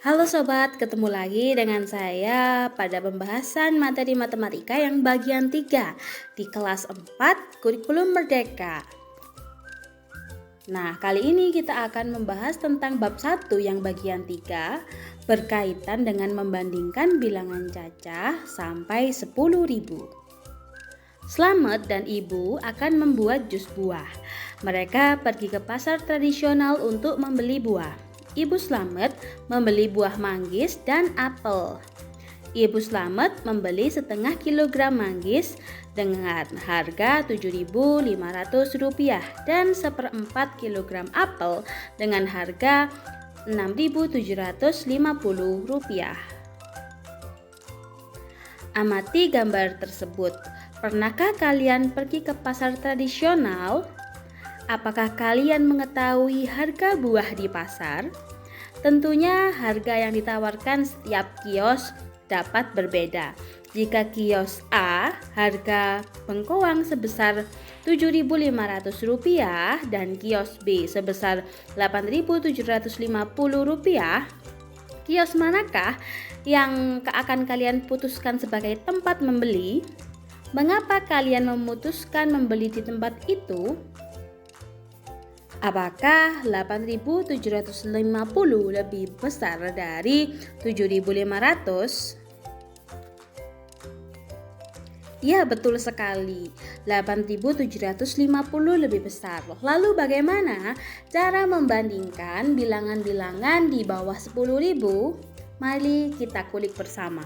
Halo sobat, ketemu lagi dengan saya pada pembahasan materi matematika yang bagian 3 di kelas 4 Kurikulum Merdeka. Nah, kali ini kita akan membahas tentang bab 1 yang bagian 3 berkaitan dengan membandingkan bilangan cacah sampai 10.000. Slamet dan ibu akan membuat jus buah. Mereka pergi ke pasar tradisional untuk membeli buah. Ibu Slamet membeli buah manggis dan apel. Ibu Slamet membeli setengah kilogram manggis dengan harga Rp7.500 dan seperempat kilogram apel dengan harga Rp6.750. Amati gambar tersebut. Pernahkah kalian pergi ke pasar tradisional? Apakah kalian mengetahui harga buah di pasar? Tentunya harga yang ditawarkan setiap kios dapat berbeda. Jika kios A, harga bengkoang sebesar Rp7.500 dan kios B sebesar Rp8.750, kios manakah yang akan kalian putuskan sebagai tempat membeli? Mengapa kalian memutuskan membeli di tempat itu? Apakah 8.750 lebih besar dari 7.500? Ya, betul sekali. 8.750 lebih besar. Lalu bagaimana cara membandingkan bilangan-bilangan di bawah 10.000? Mari kita kulik bersama.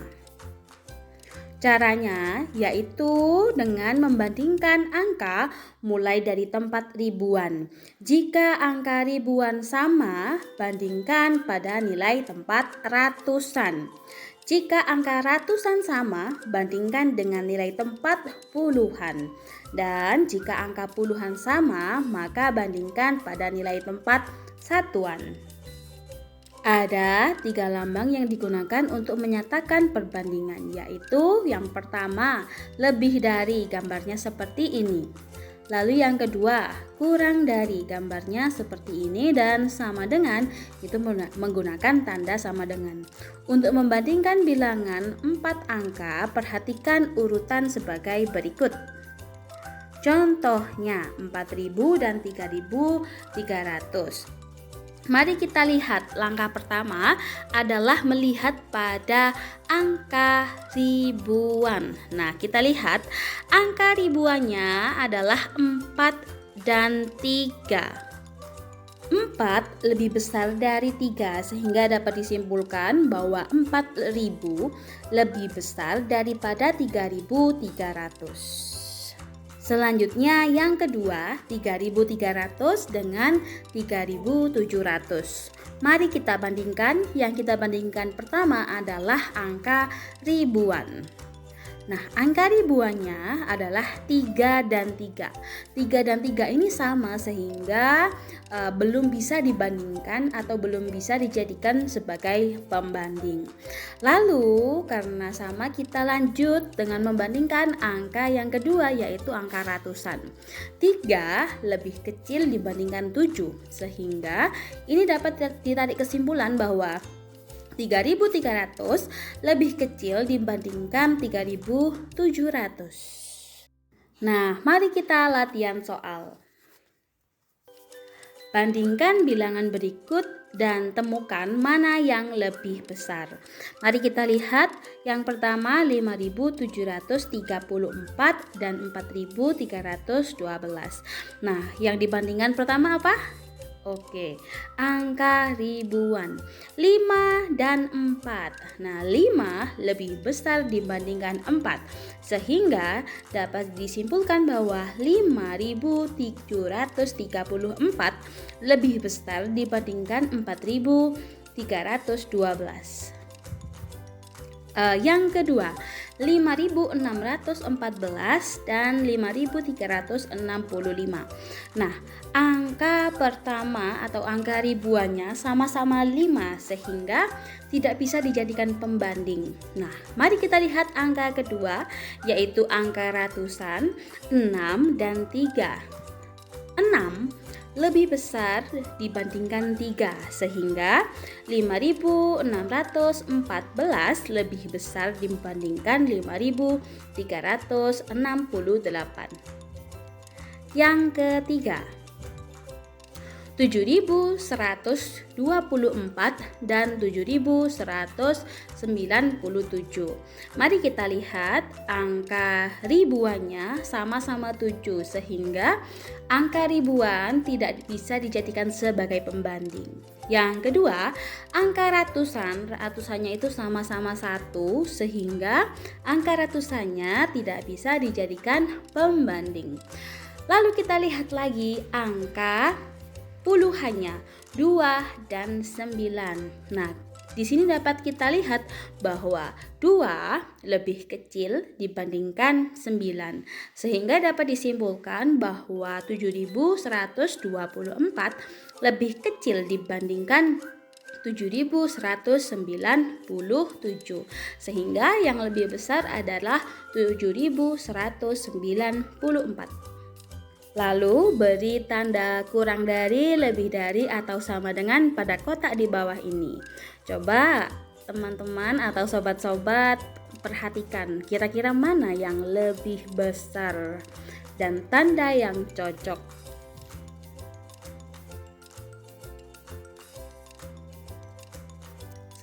Caranya yaitu dengan membandingkan angka mulai dari tempat ribuan. Jika angka ribuan sama, bandingkan pada nilai tempat ratusan. Jika angka ratusan sama, bandingkan dengan nilai tempat puluhan. Dan jika angka puluhan sama, maka bandingkan pada nilai tempat satuan. Ada 3 lambang yang digunakan untuk menyatakan perbandingan, yaitu yang pertama, lebih dari, gambarnya seperti ini. Lalu yang kedua, kurang dari, gambarnya seperti ini, dan sama dengan, itu menggunakan tanda sama dengan. Untuk membandingkan bilangan 4 angka, perhatikan urutan sebagai berikut. Contohnya 4.000 dan 3.300. Mari kita lihat, langkah pertama adalah melihat pada angka ribuan. Nah, kita lihat angka ribuannya adalah 4 dan 3. 4 lebih besar dari 3 sehingga dapat disimpulkan bahwa 4.000 lebih besar daripada 3.300. Selanjutnya yang kedua, 3.300 dengan 3.700. Mari kita bandingkan. Yang kita bandingkan pertama adalah angka ribuan. Nah, angka ribuannya adalah 3 dan 3. 3 dan 3 ini sama sehingga belum bisa dibandingkan atau belum bisa dijadikan sebagai pembanding. Lalu, karena sama, kita lanjut dengan membandingkan angka yang kedua, yaitu angka ratusan. 3 lebih kecil dibandingkan 7, sehingga ini dapat ditarik kesimpulan bahwa 3.300 lebih kecil dibandingkan 3.700. Nah, mari kita latihan soal. Bandingkan bilangan berikut dan temukan mana yang lebih besar. Mari kita lihat. Yang pertama 5.734 dan 4.312. Nah, yang dibandingkan pertama apa? Oke, angka ribuan 5 dan 4. Nah, 5 lebih besar dibandingkan 4, sehingga dapat disimpulkan bahwa 5.734 lebih besar dibandingkan 4.312. Yang kedua, 5.614 dan 5.365. Nah, angka pertama atau angka ribuannya sama-sama 5 sehingga tidak bisa dijadikan pembanding. Nah, mari kita lihat angka kedua, yaitu angka ratusan, 6 dan 3. 6 lebih besar dibandingkan 3, sehingga 5.614 lebih besar dibandingkan 5.368. Yang ketiga, 7.124 dan 7.197. Mari kita lihat angka ribuannya sama-sama 7, sehingga angka ribuan tidak bisa dijadikan sebagai pembanding. Yang kedua, angka ratusannya itu sama-sama 1, sehingga angka ratusannya tidak bisa dijadikan pembanding. Lalu kita lihat lagi angka puluhannya 2 dan 9. Nah, di sini dapat kita lihat bahwa 2 lebih kecil dibandingkan 9, sehingga dapat disimpulkan bahwa 7.124 lebih kecil dibandingkan 7.197, sehingga yang lebih besar adalah 7.194. Lalu beri tanda kurang dari, lebih dari, atau sama dengan pada kotak di bawah ini. Coba teman-teman atau sobat-sobat perhatikan kira-kira mana yang lebih besar dan tanda yang cocok.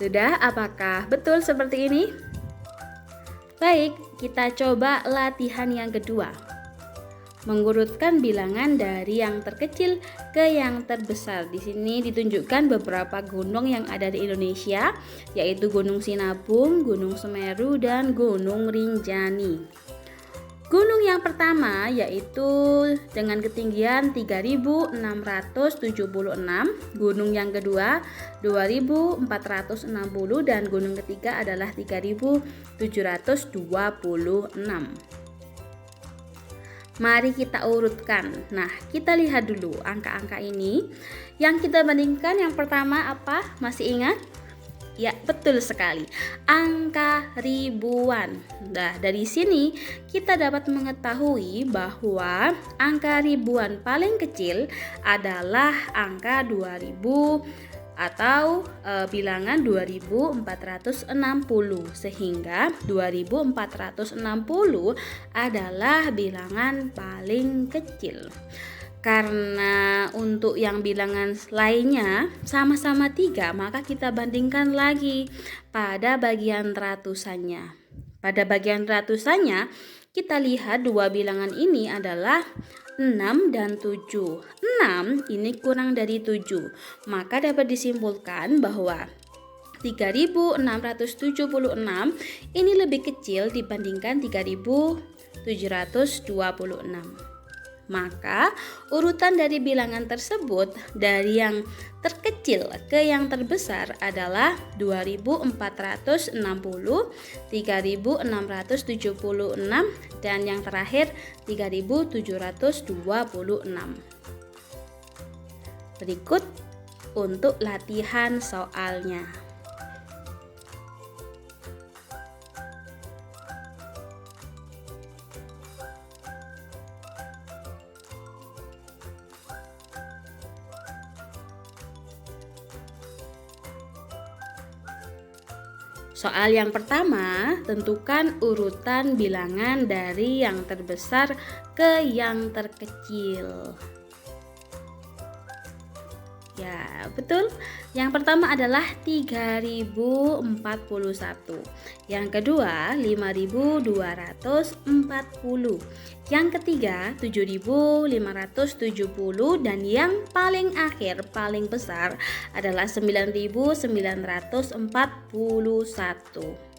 Sudah, apakah betul seperti ini? Baik, kita coba latihan yang kedua. Mengurutkan bilangan dari yang terkecil ke yang terbesar. Di sini ditunjukkan beberapa gunung yang ada di Indonesia, yaitu Gunung Sinabung, Gunung Semeru, dan Gunung Rinjani. Gunung yang pertama yaitu dengan ketinggian 3.676, gunung yang kedua 2.460, dan gunung ketiga adalah 3.726. Mari kita urutkan. Nah, kita lihat dulu angka-angka ini. Yang kita bandingkan yang pertama apa? Masih ingat? Ya, betul sekali. Angka ribuan. Nah, dari sini kita dapat mengetahui bahwa angka ribuan paling kecil adalah angka 2000 atau bilangan 2460, sehingga 2460 adalah bilangan paling kecil. Karena untuk yang bilangan lainnya sama-sama 3, maka kita bandingkan lagi pada bagian ratusannya. Pada bagian ratusannya kita lihat dua bilangan ini adalah 6 dan 7. 6 ini kurang dari 7. Maka dapat disimpulkan bahwa 3.676 ini lebih kecil dibandingkan 3.726. Maka urutan dari bilangan tersebut dari yang terkecil ke yang terbesar adalah 2.460, 3.676, dan yang terakhir 3.726. Berikut untuk latihan soalnya. Soal yang pertama, tentukan urutan bilangan dari yang terbesar ke yang terkecil. Ya, betul. Yang pertama adalah 3.041. Yang kedua, 5.240. Yang ketiga, 7.570, dan yang paling akhir, paling besar adalah 9.941.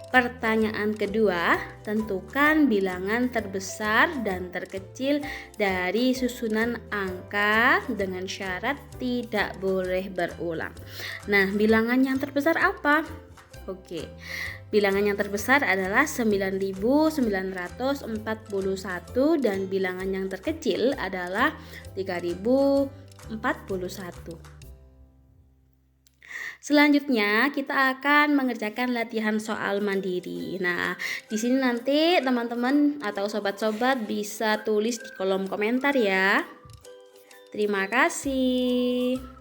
Pertanyaan kedua, tentukan bilangan terbesar dan terkecil dari susunan angka dengan syarat tidak boleh berulang. Nah, bilangan yang terbesar apa? Oke. Bilangan yang terbesar adalah 9.941 dan bilangan yang terkecil adalah 3.041. Selanjutnya kita akan mengerjakan latihan soal mandiri. Nah, di sini nanti teman-teman atau sobat-sobat bisa tulis di kolom komentar ya. Terima kasih.